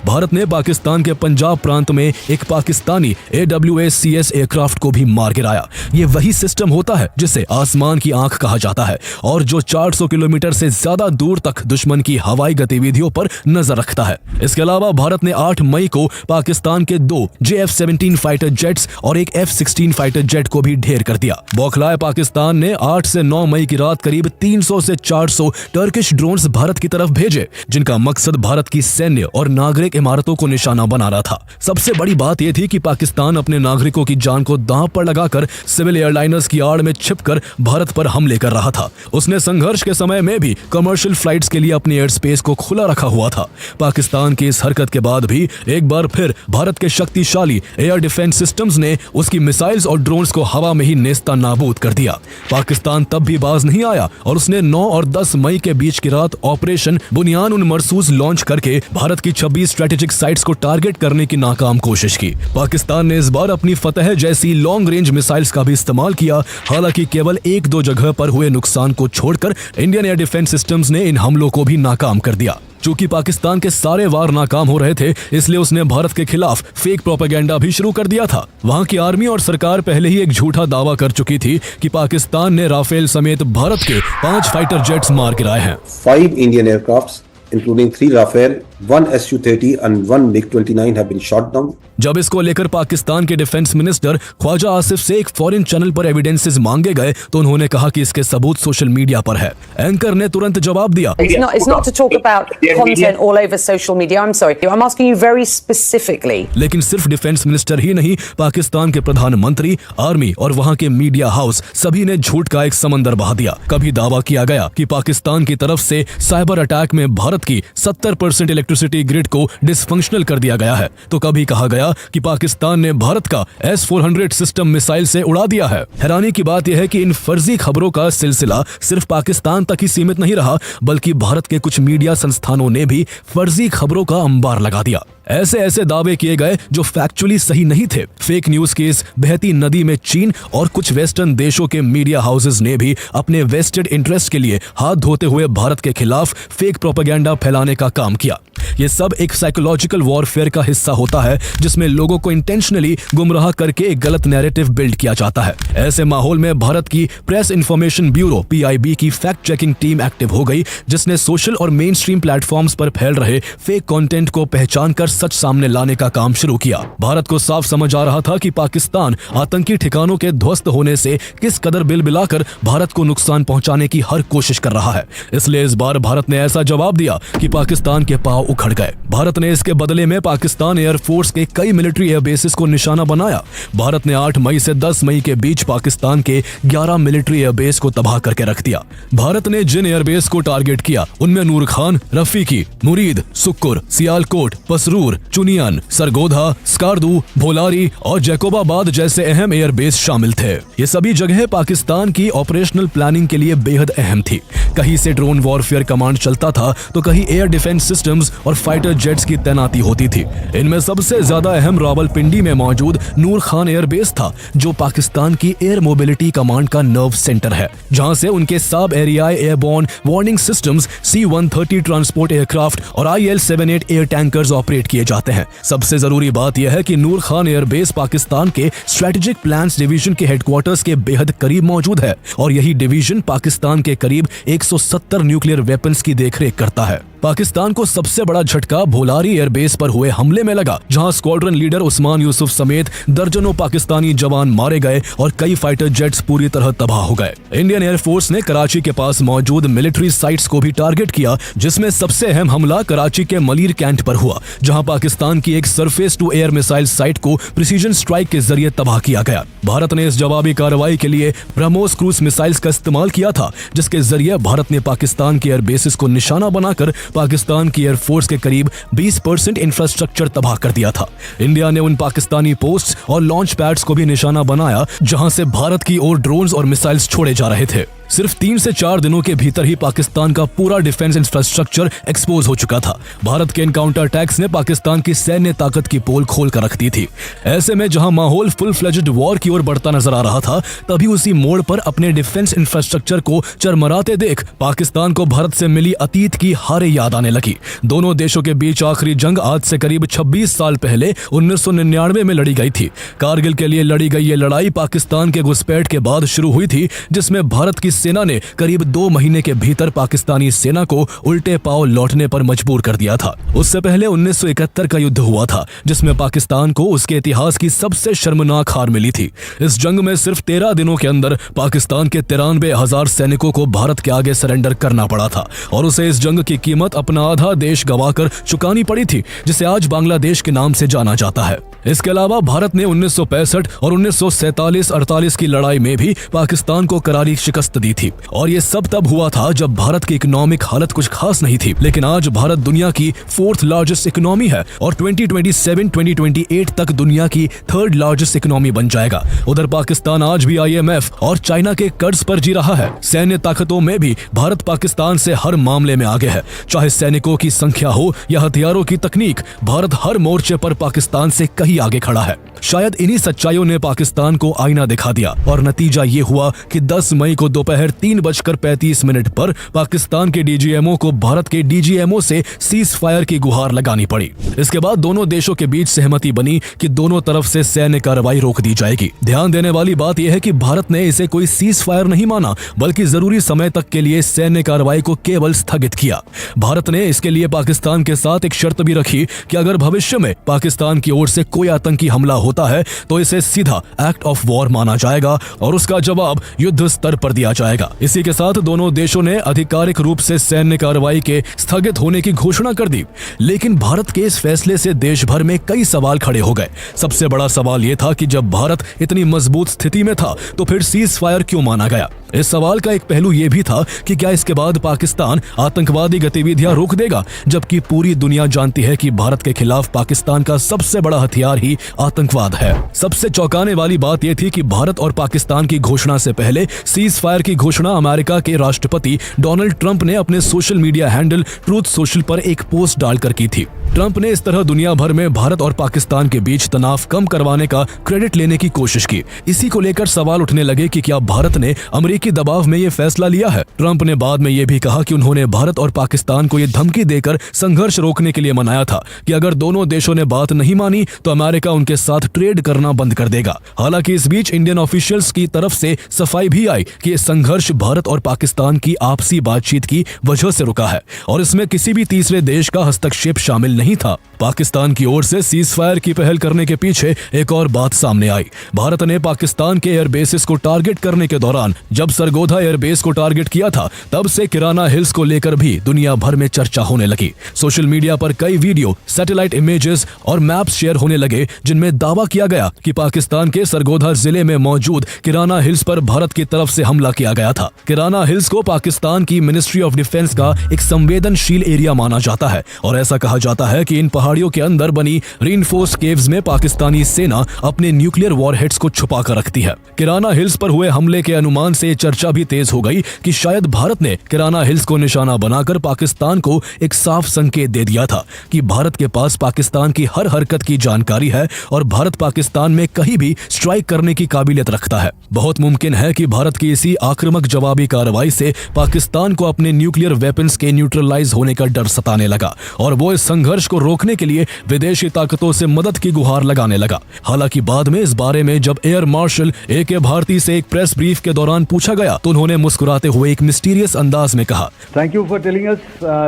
भारत ने पाकिस्तान के पंजाब प्रांत में एक पाकिस्तानी AWACS एयरक्राफ्ट को भी मार गिराया। ये वही सिस्टम होता है जिसे आसमान की आंख कहा जाता है और जो 400 किलोमीटर से ज्यादा दूर तक दुश्मन की हवाई गतिविधियों पर नजर रखता है। इसके अलावा भारत ने 8 मई को पाकिस्तान के 2 JF-17 फाइटर जेट्स और एक F-16 फाइटर जेट को भी ढेर कर दिया। बौखलाए पाकिस्तान ने 8 से 9 मई की रात करीब 300 से 400 टर्किश ड्रोन्स भारत की तरफ भेजे, जिनका मकसद भारत की सैन्य और नागरिक इमारतों को निशाना बनाना था। सबसे बड़ी बात यह थी कि पाकिस्तान अपने नागरिकों की जान को दांव पर लगाकर सिविल एयरलाइनर्स की आड़ में छिपकर भारत पर हमले कर रहा था। उसने संघर्ष के समय में भी कमर्शियल फ्लाइट्स के लिए अपनी एयर स्पेस को खुला रखा हुआ था। पाकिस्तान की इस हरकत के बाद भी एक बार फिर भारत के शक्तिशाली एयर डिफेंस सिस्टम्स ने उसकी मिसाइल्स और ड्रोन्स को हवा में ही नेस्ता नाबूद कर दिया। पाकिस्तान तब भी बाज नहीं आया और उसने 9 और 10 मई के बीच की रात ऑपरेशन बुनियान उन मरसूस लॉन्च करके भारत की 26 स्ट्रेटेजिक साइट्स को टारगेट करने की नाकाम कोशिश की। पाकिस्तान ने इस बार अपनी फतह जैसी लॉन्ग रेंज मिसाइल्स का भी इस्तेमाल किया। हालांकि केवल 1-2 जगह पर हुए नुकसान को छोड़कर इंडियन एयर डिफेंस सिस्टम्स ने इन हमलों को भी नाकाम कर दिया। चूंकि पाकिस्तान के सारे वार नाकाम हो रहे थे, इसलिए उसने भारत के खिलाफ फेक प्रोपेगेंडा भी शुरू कर दिया था। वहां की आर्मी और सरकार पहले ही एक झूठा दावा कर चुकी थी कि पाकिस्तान ने राफेल समेत भारत के 5 फाइटर जेट्स मार गिराए हैं। 5 Indian aircrafts, including 3 Rafale, 1 Su-30 and 1 MiG-29 have been shot down. जब इसको लेकर पाकिस्तान के डिफेंस मिनिस्टर ख्वाजा आसिफ से एक फॉरेन चैनल पर एविडेंसेस मांगे गए तो उन्होंने कहा कि इसके सबूत सोशल मीडिया पर है। एंकर ने तुरंत जवाब दिया, It's not to talk about content all over social media. I'm sorry. I'm asking you very specifically. लेकिन सिर्फ डिफेंस मिनिस्टर ही नहीं, पाकिस्तान के प्रधानमंत्री, आर्मी और वहां के मीडिया हाउस सभी ने झूठ का एक समंदर बहा दिया। कभी दावा किया गया कि पाकिस्तान की तरफ से साइबर अटैक में भारत की 70% इलेक्ट्रिसिटी ग्रिड को डिसफंक्शनल कर दिया गया है, तो कभी कहा गया कि पाकिस्तान ने भारत का S-400 सिस्टम मिसाइल से उड़ा दिया है। हैरानी की बात यह है कि इन फर्जी खबरों का सिलसिला सिर्फ पाकिस्तान तक ही सीमित नहीं रहा, बल्कि भारत के कुछ मीडिया संस्थानों ने भी फर्जी खबरों का अंबार लगा दिया। ऐसे ऐसे दावे किए गए जो फैक्चुअली सही नहीं थे। फेक न्यूज की इस बहती नदी में चीन और कुछ वेस्टर्न देशों के मीडिया हाउसेस ने भी अपने वेस्टेड इंटरेस्ट के लिए हाथ धोते हुए भारत के खिलाफ फेक प्रोपेगेंडा फैलाने का काम किया। ये सब एक साइकोलॉजिकल वॉरफेयर का हिस्सा होता है, जिसमें लोगों को इंटेंशनली गुमराह करके एक गलत नैरेटिव बिल्ड किया जाता है। ऐसे माहौल में भारत की प्रेस इंफॉर्मेशन ब्यूरो PIB की फैक्ट चेकिंग टीम एक्टिव हो गई, जिसने सोशल और मेन स्ट्रीम प्लेटफॉर्म्स पर फैल रहे फेक कंटेंट को पहचान कर सच सामने लाने का काम शुरू किया। भारत को साफ समझ आ रहा था कि पाकिस्तान आतंकी ठिकानों के ध्वस्त होने से किस कदर बिलबिलाकर भारत को नुकसान पहुंचाने की हर कोशिश कर रहा है। इसलिए इस बार भारत ने ऐसा जवाब दिया कि पाकिस्तान के पांव उखड़ गए। भारत ने इसके बदले में पाकिस्तान एयरफोर्स के कई मिलिट्री एयर बेसिस को निशाना बनाया। भारत ने 8 मई से 10 मई के बीच पाकिस्तान के 11 मिलिट्री एयर बेस को तबाह करके रख दिया। भारत ने जिन एयरबेस को टारगेट किया उनमें नूर खान, रफीकी, मुरीद, सुक्कुर, सियालकोट, पसरूर, चुनियान, सरगोधा, स्कार्दू, भोलारी और जैकोबाबाद जैसे अहम एयरबेस शामिल थे। ये सभी जगह पाकिस्तान की ऑपरेशनल प्लानिंग के लिए बेहद अहम थी। कहीं से ड्रोन वॉरफेयर कमांड चलता था तो कहीं एयर डिफेंस सिस्टम्स और फाइटर जेट्स की तैनाती होती थी। इनमें सबसे ज्यादा अहम रावलपिंडी में मौजूद नूर खान एयरबेस था, जो पाकिस्तान की एयर मोबिलिटी कमांड का नर्व सेंटर है, जहां से उनके सब एरियाई airborne warning systems, C-130 transport aircraft और IL-78 एयर टैंकर्स ऑपरेट किए जाते हैं। सबसे जरूरी बात यह है कि नूर खान एयरबेस पाकिस्तान के स्ट्रेटेजिक प्लान्स डिवीजन के हेडक्वार्टर्स के बेहद करीब मौजूद है और यही डिवीजन पाकिस्तान के करीब 170 न्यूक्लियर वेपन्स की देखरेख करता है। पाकिस्तान को सबसे बड़ा झटका भोलारी एयरबेस पर हुए हमले में लगा, जहां स्क्वाड्रन लीडर उस्मान यूसुफ समेत दर्जनों पाकिस्तानी जवान मारे गए और कई फाइटर जेट्स पूरी तरह तबाह हो गए। इंडियन एयरफोर्स ने कराची के पास मौजूद मिलिट्री साइट्स को भी टारगेट किया, जिसमें सबसे अहम हमला कराची के मलीर कैंट पर हुआ, जहां पाकिस्तान की एक surface to air missile site को प्रिसीजन स्ट्राइक के जरिए तबाह किया गया। भारत ने इस जवाबी कार्रवाई के लिए ब्रह्मोस क्रूज मिसाइल्स का इस्तेमाल किया था, जिसके जरिए भारत ने पाकिस्तान के एयर बेसिस को निशाना बनाकर पाकिस्तान की एयरफोर्स के करीब 20% इंफ्रास्ट्रक्चर तबाह कर दिया था। इंडिया ने उन पाकिस्तानी पोस्ट्स और लॉन्च पैड्स को भी निशाना बनाया जहां से भारत की ओर ड्रोन्स और मिसाइल्स छोड़े जा रहे थे। सिर्फ 3 से 4 दिनों के भीतर ही पाकिस्तान का पूरा डिफेंस इंफ्रास्ट्रक्चर एक्सपोज हो चुका था। भारत के इन काउंटर अटैक्स ने पाकिस्तान की सैन्य ताकत की पोल खोल कर रख दी थी। ऐसे में जहां माहौल फुल फ्लेज्ड वॉर की ओर बढ़ता नजर आ रहा था, तभी उसी मोड़ पर अपने डिफेंस इंफ्रास्ट्रक्चर को चरमराते देख पाकिस्तान को भारत से मिली अतीत की हारें याद आने लगी। दोनों देशों के बीच आखिरी जंग आज से करीब 26 साल पहले 1999 में लड़ी गई थी। कारगिल के लिए लड़ी गई ये लड़ाई पाकिस्तान के घुसपैठ के बाद शुरू हुई थी, जिसमें भारत की सेना ने करीब 2 महीने के भीतर पाकिस्तानी सेना को उल्टे पांव लौटने पर मजबूर कर दिया था। उससे पहले 1971 का युद्ध हुआ था, जिसमें पाकिस्तान को उसके इतिहास की सबसे शर्मनाक हार मिली थी। इस जंग में सिर्फ 13 दिनों के अंदर पाकिस्तान के 93,000 सैनिकों को भारत के आगे सरेंडर करना पड़ा था और उसे इस जंग की कीमत अपना आधा देश गंवाकर चुकानी पड़ी थी, जिसे आज बांग्लादेश के नाम से जाना जाता है। इसके अलावा भारत ने 1965 और 1947-48 की लड़ाई में भी पाकिस्तान को करारी शिकस्त दी दी थी। और ये सब तब हुआ था जब भारत की इकोनॉमिक हालत कुछ खास नहीं थी, लेकिन आज भारत दुनिया की 4th लार्जेस्ट इकोनॉमी है और 2027-2028 तक दुनिया की 3rd लार्जेस्ट इकोनॉमी बन जाएगा। उधर पाकिस्तान आज भी IMF और चाइना के कर्ज पर जी रहा है। सैन्य ताकतों में भी भारत पाकिस्तान से हर मामले में आगे है, चाहे सैनिकों की संख्या हो या हथियारों की तकनीक, भारत हर मोर्चे पर पाकिस्तान से कहीं आगे खड़ा है। शायद इन्हीं सच्चाइयों ने पाकिस्तान को आईना दिखा दिया और नतीजा ये हुआ कि 10 मई को दोपहर 3:35 पर पाकिस्तान के DGMO को भारत के DGMO से सीज फायर की गुहार लगानी पड़ी। इसके बाद दोनों देशों के बीच सहमति बनी कि दोनों तरफ से सैन्य कार्रवाई रोक दी जाएगी। ध्यान देने वाली बात यह है कि भारत ने इसे कोई सीज फायर नहीं माना, बल्कि जरूरी समय तक के लिए सैन्य कार्रवाई को केवल स्थगित किया। भारत ने इसके लिए पाकिस्तान के साथ एक शर्त भी रखी कि अगर भविष्य में पाकिस्तान की ओर से कोई आतंकी हमला होता है तो इसे सीधा एक्ट ऑफ वॉर माना जाएगा और उसका जवाब युद्ध स्तर पर दिया जाएगा। इसी के साथ दोनों देशों ने आधिकारिक रूप से सैन्य कार्रवाई के स्थगित होने की घोषणा कर दी। लेकिन भारत के इस फैसले से देश भर में कई सवाल खड़े हो गए। सबसे बड़ा सवाल यह था कि जब भारत इतनी मजबूत स्थिति में था तो फिर सीज फायर क्यों माना गया। इस सवाल का एक पहलू यह भी था कि क्या इसके बाद पाकिस्तान आतंकवादी गतिविधियां रोक देगा, जबकि पूरी दुनिया जानती है कि भारत के खिलाफ पाकिस्तान का सबसे बड़ा हथियार ही आतंकवाद है। सबसे चौंकाने वाली बात यह थी कि भारत और पाकिस्तान की घोषणा से पहले सीज फायर की घोषणा अमेरिका के राष्ट्रपति डोनाल्ड ट्रंप ने अपने social media handle truth social पर एक पोस्ट डालकर की थी। ट्रंप ने इस तरह दुनिया भर में भारत और पाकिस्तान के बीच तनाव कम करवाने का क्रेडिट लेने की कोशिश की। इसी को लेकर सवाल उठने लगे कि क्या भारत ने अमेरिकी दबाव में ये फैसला लिया है। ट्रंप ने बाद में ये भी कहा कि उन्होंने भारत और पाकिस्तान को ये धमकी देकर संघर्ष रोकने के लिए मनाया था कि अगर दोनों देशों ने बात नहीं मानी तो अमेरिका उनके साथ ट्रेड करना बंद कर देगा। हालांकि इस बीच इंडियन ऑफिशियल्स की तरफ से सफाई भी आई कि ये संघर्ष भारत और पाकिस्तान की आपसी बातचीत की वजह से रुका है और इसमें किसी भी तीसरे देश का हस्तक्षेप शामिल नहीं था। पाकिस्तान की ओर से सीज फायर की पहल करने के पीछे एक और बात सामने आई। भारत ने पाकिस्तान के एयरबेसेस को टारगेट करने के दौरान जब सरगोधा एयरबेस को टारगेट किया था, तब से किराना हिल्स को लेकर भी दुनिया भर में चर्चा होने लगी। सोशल मीडिया पर कई वीडियो, सैटेलाइट इमेजेस और मैप्स शेयर होने लगे जिनमें दावा किया गया कि पाकिस्तान के सरगोधा जिले में मौजूद किराना हिल्स पर भारत की तरफ से हमला किया गया था। किराना हिल्स को पाकिस्तान की मिनिस्ट्री ऑफ डिफेंस का एक संवेदनशील एरिया माना जाता है और ऐसा कहा जाता है कि इन पहाड़ियों के अंदर बनी रीइंफोर्स्ड केव्स में पाकिस्तानी सेना अपने न्यूक्लियर वॉरहेड्स को छुपा कर रखती है। किराना हिल्स पर हुए हमले के अनुमान से चर्चा भी तेज हो गई कि शायद भारत ने किराना हिल्स को निशाना बनाकर पाकिस्तान को एक साफ संकेत दे दिया था कि भारत के पास पाकिस्तान की हर हरकत की जानकारी है और भारत पाकिस्तान में कहीं भी स्ट्राइक करने की काबिलियत रखता है। बहुत मुमकिन है कि भारत की इसी आक्रामक जवाबी कार्रवाई से पाकिस्तान को अपने न्यूक्लियर वेपन्स के न्यूट्रलाइज होने का डर सताने लगा और वो इस संघर्ष को रोकने के लिए विदेशी ताकतों से मदद की गुहार लगाने लगा। हालांकि बाद में इस बारे में जब एयर मार्शल AK भारती से एक प्रेस ब्रीफ के दौरान पूछा गया तो उन्होंने मुस्कुराते हुए एक मिस्टीरियस अंदाज में कहा, Thank you for telling us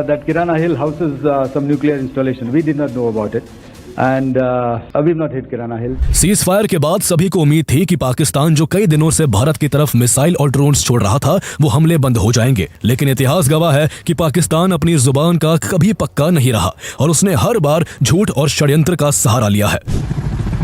that Kirana Hill houses some nuclear installation. We did not know about it. And we've not hit Kirana Hill. Cease fire के बाद सभी को उम्मीद थी कि पाकिस्तान जो कई दिनों से भारत की तरफ मिसाइल और ड्रोन्स छोड़ रहा था वो हमले बंद हो जाएंगे। लेकिन इतिहास गवाह है कि पाकिस्तान अपनी जुबान का कभी पक्का नहीं रहा और उसने हर बार झूठ और षड्यंत्र का सहारा लिया है।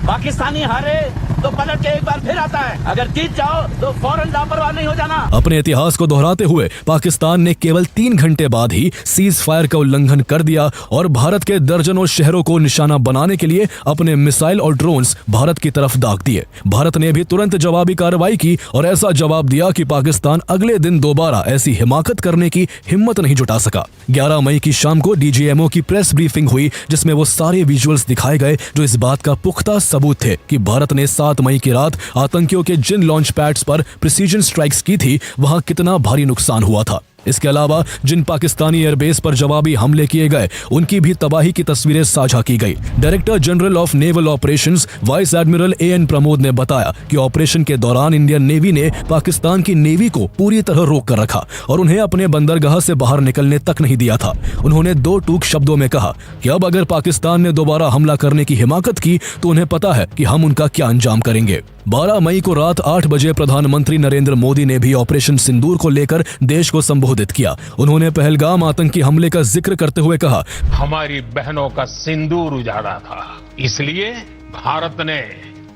पाकिस्तानी हारे तो पलट के एक बार फिर आता है, अगर जीत जाओ तो फौरन लापरवाह नहीं हो जाना। अपने इतिहास को दोहराते हुए पाकिस्तान ने केवल 3 घंटे बाद ही सीज फायर का उल्लंघन कर दिया और भारत के दर्जनों शहरों को निशाना बनाने के लिए अपने मिसाइल और ड्रोन्स भारत की तरफ दाग दिए। भारत ने भी तुरंत जवाबी कार्रवाई की और ऐसा जवाब दिया कि पाकिस्तान अगले दिन दोबारा ऐसी हिमाकत करने की हिम्मत नहीं जुटा सका। 11 मई की शाम को DGMO की प्रेस ब्रीफिंग हुई जिसमें वो सारे विजुअल्स दिखाए गए जो इस बात का पुख्ता सबूत थे कि भारत ने 7 मई की रात आतंकियों के जिन लॉन्च पैड्स पर प्रिसीजन स्ट्राइक्स की थी वहां कितना भारी नुकसान हुआ था। इसके अलावा जिन पाकिस्तानी एयरबेस पर जवाबी हमले किए गए उनकी भी तबाही की तस्वीरें साझा की गई। Director general of naval operations vice admiral AN Pramod ने बताया कि ऑपरेशन के दौरान इंडियन नेवी ने पाकिस्तान की नेवी को पूरी तरह रोक कर रखा और उन्हें अपने बंदरगाह से बाहर निकलने तक नहीं दिया था। उन्होंने 2 टूक शब्दों में कहा कि अब अगर पाकिस्तान ने दोबारा हमला करने की हिमाकत की तो उन्हें पता है कि हम उनका क्या अंजाम करेंगे। 12 मई को रात 8 बजे प्रधानमंत्री नरेंद्र मोदी ने भी ऑपरेशन सिंदूर को लेकर देश को संबोधित किया। उन्होंने पहलगाम आतंकी हमले का जिक्र करते हुए कहा, हमारी बहनों का सिंदूर उजाड़ा था, इसलिए भारत ने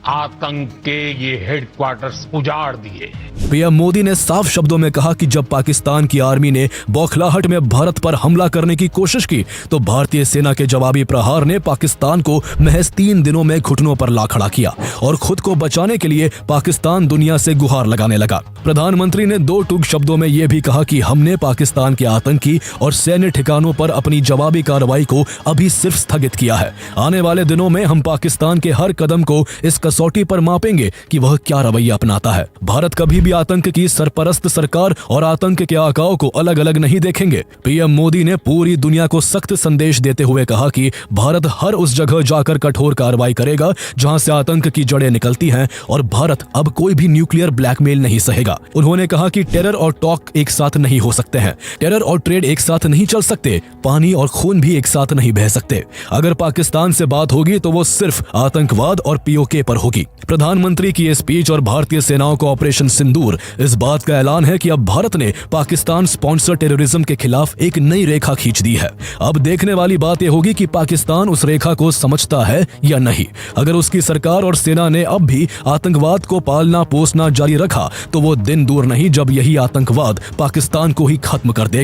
आतंक के ये हेडक्वार्टर्स उजाड़ दिए। पीएम मोदी ने साफ शब्दों में कहा कि जब पाकिस्तान की आर्मी ने बौखलाहट में भारत पर हमला करने की कोशिश की तो भारतीय सेना के जवाबी प्रहार ने पाकिस्तान को महज 3 दिनों में घुटनों पर ला खड़ा किया और खुद को बचाने के लिए पाकिस्तान दुनिया से गुहार लगाने लगा। प्रधानमंत्री ने 2 टूक शब्दों में यह भी कहा कि हमने पाकिस्तान के आतंकी और सैन्य ठिकानों पर अपनी जवाबी कार्रवाई को अभी सिर्फ स्थगित किया है। आने वाले दिनों में हम पाकिस्तान के हर कदम को इस कसौटी पर मापेंगे कि वह क्या रवैया अपनाता है। भारत कभी भी आतंक की सरपरस्त सरकार और आतंक के आकाओं को अलग अलग नहीं देखेंगे। पीएम मोदी ने पूरी दुनिया को सख्त संदेश देते हुए कहा कि भारत हर उस जगह जाकर कठोर कार्रवाई करेगा जहां से आतंक की जड़ें निकलती हैं और भारत अब कोई भी न्यूक्लियर ब्लैकमेल नहीं सहेगा। उन्होंने कहा कि टेरर और टॉक एक साथ नहीं हो सकते हैं, टेरर और ट्रेड एक साथ नहीं चल सकते, पानी और खून भी एक साथ नहीं बह सकते। अगर पाकिस्तान से बात होगी तो वो सिर्फ आतंकवाद और पीओके पर होगी। प्रधानमंत्री की ये स्पीच और भारतीय सेनाओं का ऑपरेशन सिंदूर इस बात का ऐलान है कि अब भारत ने पाकिस्तान स्पॉन्सर टेररिज्म के खिलाफ एक नई रेखा खींच दी है। अब देखने वाली बात यह होगी कि पाकिस्तान उस रेखा को समझता है या नहीं। अगर उसकी सरकार और सेना ने अब भी आतंकवाद को पालना पोसना जारी रखा तो वो दिन दूर नहीं जब यही आतंकवाद पाकिस्तान को ही खत्म कर देगा।